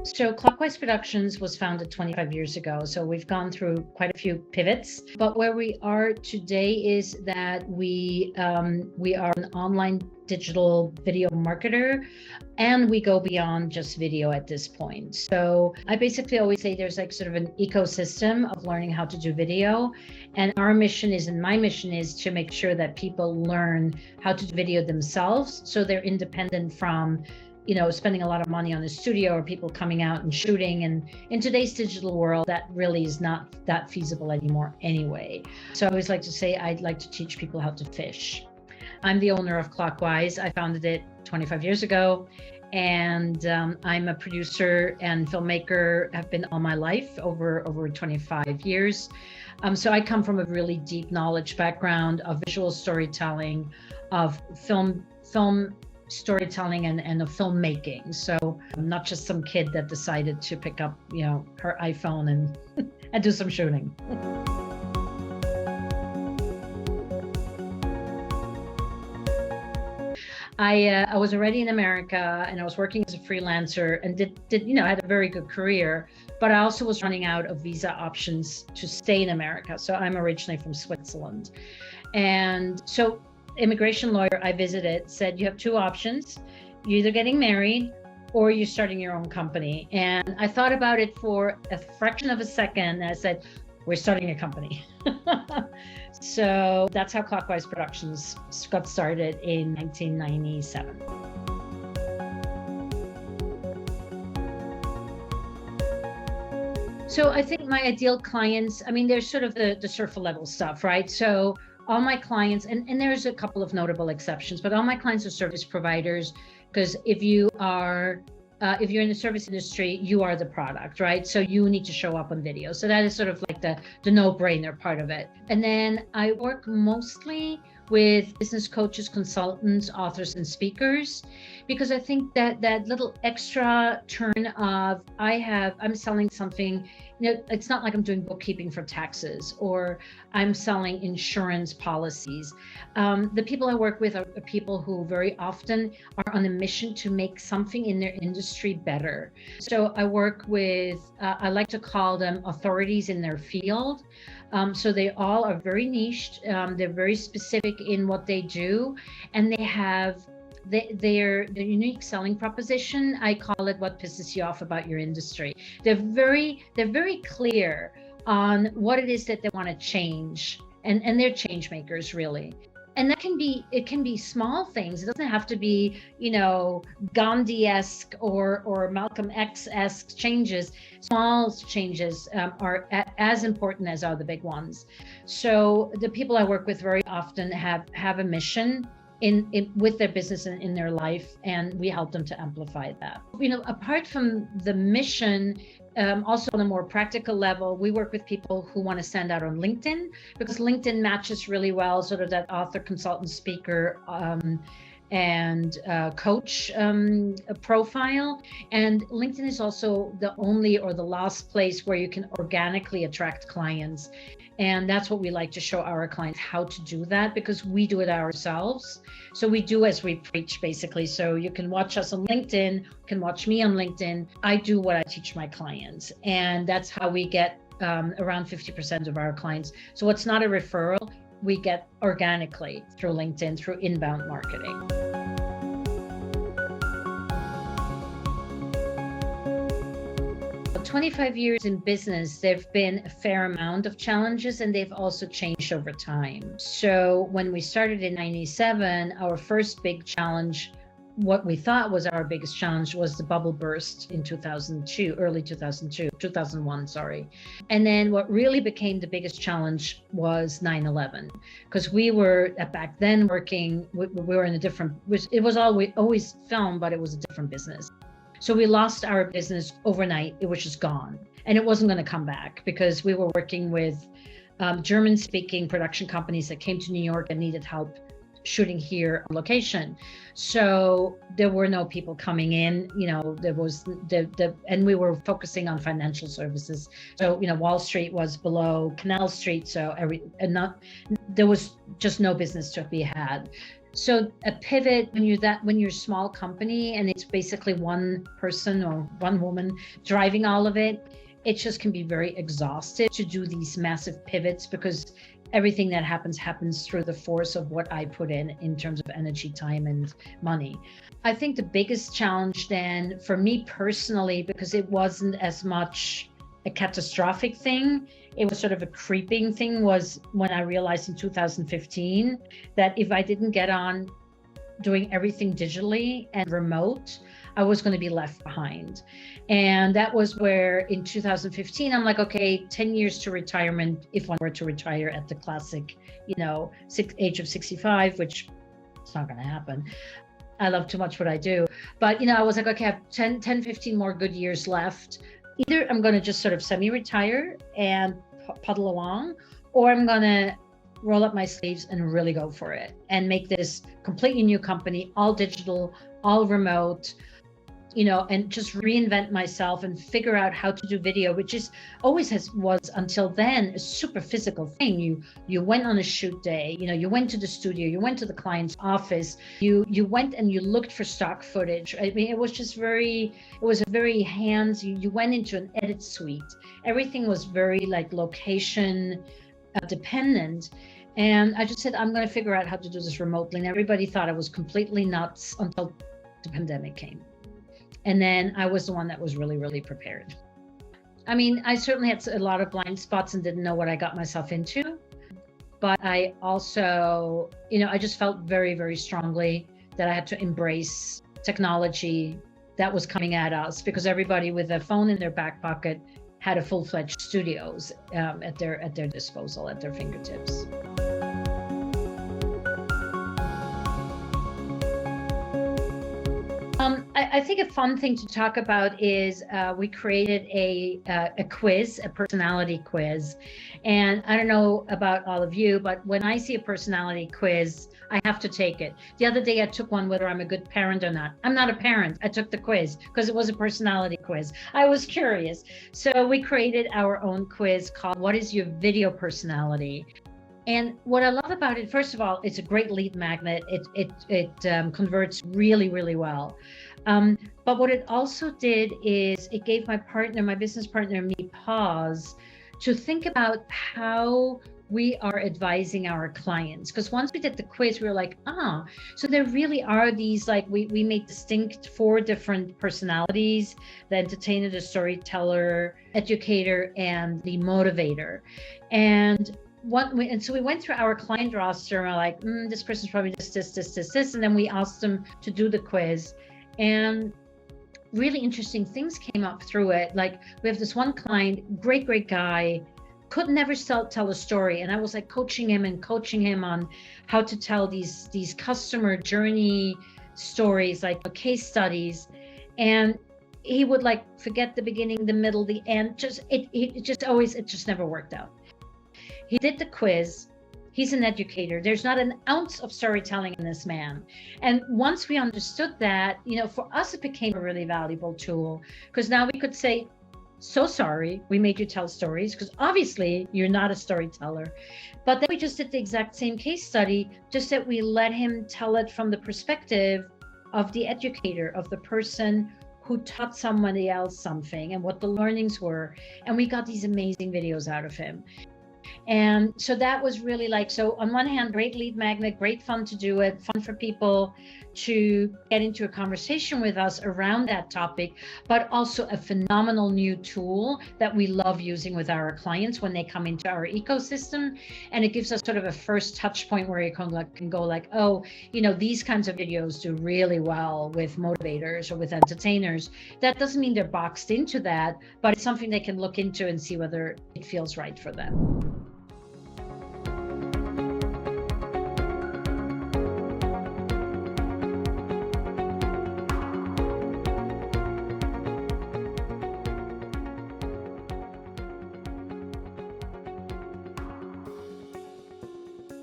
So Clockwise Productions was founded 25 years ago. So we've gone through quite a few pivots, but where we are today is that we are an online digital video marketer, and we go beyond just video at this point. So I basically always say there's like sort of an ecosystem of learning how to do video. And our mission is, and my mission is, to make sure that people learn how to do video themselves, so they're independent from spending a lot of money on a studio or people coming out and shooting. And in today's digital world, that really is not that feasible anymore anyway. So I always like to say I'd like to teach people how to fish. I'm the owner of Clockwise. I founded it 25 years ago. And I'm a producer and filmmaker, have been all my life, over 25 years. So I come from a really deep knowledge background of visual storytelling, of film storytelling and of filmmaking. So I'm not just some kid that decided to pick up, her iPhone and do some shooting. I was already in America, and I was working as a freelancer and had a very good career, but I also was running out of visa options to stay in America. So I'm originally from Switzerland. And so immigration lawyer I visited said, you have two options. You're either getting married or you're starting your own company. And I thought about it for a fraction of a second, and I said, we're starting a company. So that's how Clockwise Productions got started in 1997. So I think my ideal clients, there's sort of the surfer level stuff, right? So all my clients, and there's a couple of notable exceptions, but all my clients are service providers, because if you're in the service industry, you are the product, right? So you need to show up on video. So that is sort of like the no-brainer part of it. And then I work mostly with business coaches, consultants, authors, and speakers, because I think that little extra turn of I'm selling something, it's not like I'm doing bookkeeping for taxes or I'm selling insurance policies. The people I work with are people who very often are on a mission to make something in their industry better. So I work with, I like to call them authorities in their field. So they all are very niched. They're very specific in what they do, and they have their unique selling proposition. I call it what pisses you off about your industry. They're very clear on what it is that they want to change, and they're change makers, really. And it can be small things. It doesn't have to be, Gandhi-esque or Malcolm X-esque changes. Small changes are as important as are the big ones. So the people I work with very often have a mission with their business and in their life, and we help them to amplify that. Apart from the mission, also on a more practical level, we work with people who want to stand out on LinkedIn, because LinkedIn matches really well sort of that author, consultant, speaker, and coach profile. And LinkedIn is also the only or the last place where you can organically attract clients. And that's what we like to show our clients, how to do that, because we do it ourselves. So we do as we preach, basically. So you can watch us on LinkedIn, you can watch me on LinkedIn. I do what I teach my clients. And that's how we get around 50% of our clients. So it's not a referral, we get organically through LinkedIn, through inbound marketing. For 25 years in business, there've been a fair amount of challenges, and they've also changed over time. So when we started in 97, our first big challenge, what we thought was our biggest challenge, was the bubble burst in 2001, sorry. And then what really became the biggest challenge was 9/11, because we were back then working, we were in a different, it was always film, but it was a different business. So we lost our business overnight. It was just gone, and it wasn't going to come back, because we were working with German-speaking production companies that came to New York and needed help shooting here on location. So there were no people coming in, there was and we were focusing on financial services. So, Wall Street was below Canal Street. So there was just no business to be had. So a pivot, when you're a small company and it's basically one person or one woman driving all of it, it just can be very exhausting to do these massive pivots, because everything that happens through the force of what I put in terms of energy, time, and money. I think the biggest challenge then for me personally, because it wasn't as much a catastrophic thing, it was sort of a creeping thing, was when I realized in 2015 that if I didn't get on doing everything digitally and remote, I was going to be left behind. And that was where in 2015, I'm like, okay, 10 years to retirement, if one were to retire at the classic, age of 65, which it's not going to happen. I love too much what I do. But, I was like, okay, I have 10, 15 more good years left. Either I'm going to just sort of semi-retire and puddle along, or I'm going to roll up my sleeves and really go for it and make this completely new company, all digital, all remote, and just reinvent myself and figure out how to do video, which is was until then a super physical thing. You went on a shoot day, you went to the studio, you went to the client's office, you went and you looked for stock footage. I mean, it was a very you went into an edit suite. Everything was very like location dependent. And I just said, I'm going to figure out how to do this remotely. And everybody thought I was completely nuts until the pandemic came. And then I was the one that was really, really prepared. I mean, I certainly had a lot of blind spots and didn't know what I got myself into. But I also, I just felt very, very strongly that I had to embrace technology that was coming at us, because everybody with a phone in their back pocket had a full-fledged studios at their disposal, at their fingertips. I think a fun thing to talk about is we created a quiz, a personality quiz. And I don't know about all of you, but when I see a personality quiz, I have to take it. The other day I took one, whether I'm a good parent or not. I'm not a parent. I took the quiz because it was a personality quiz. I was curious. So we created our own quiz called What is Your Video Personality? And what I love about it, first of all, it's a great lead magnet. It converts really, really well. But what it also did is it gave my business partner, me, pause to think about how we are advising our clients. Because once we did the quiz, we were like, so there really are these, like, we made distinct 4 different personalities: the entertainer, the storyteller, educator, and the motivator. And so we went through our client roster and we're like, this person's probably this. And then we asked them to do the quiz. And really interesting things came up through it. Like, we have this one client, great guy, could never tell a story. And I was like coaching him on how to tell these customer journey stories, like case studies. And he would like forget the beginning, the middle, the end. It just never worked out. He did the quiz. He's an educator. There's not an ounce of storytelling in this man. And once we understood that, for us, it became a really valuable tool, because now we could say, so sorry, we made you tell stories, because obviously you're not a storyteller. But then we just did the exact same case study, just that we let him tell it from the perspective of the educator, of the person who taught somebody else something and what the learnings were. And we got these amazing videos out of him. And so that was really so on one hand, great lead magnet, great fun to do it, fun for people to get into a conversation with us around that topic, but also a phenomenal new tool that we love using with our clients when they come into our ecosystem. And it gives us sort of a first touch point where you can go like, oh, these kinds of videos do really well with motivators or with entertainers. That doesn't mean they're boxed into that, but it's something they can look into and see whether it feels right for them.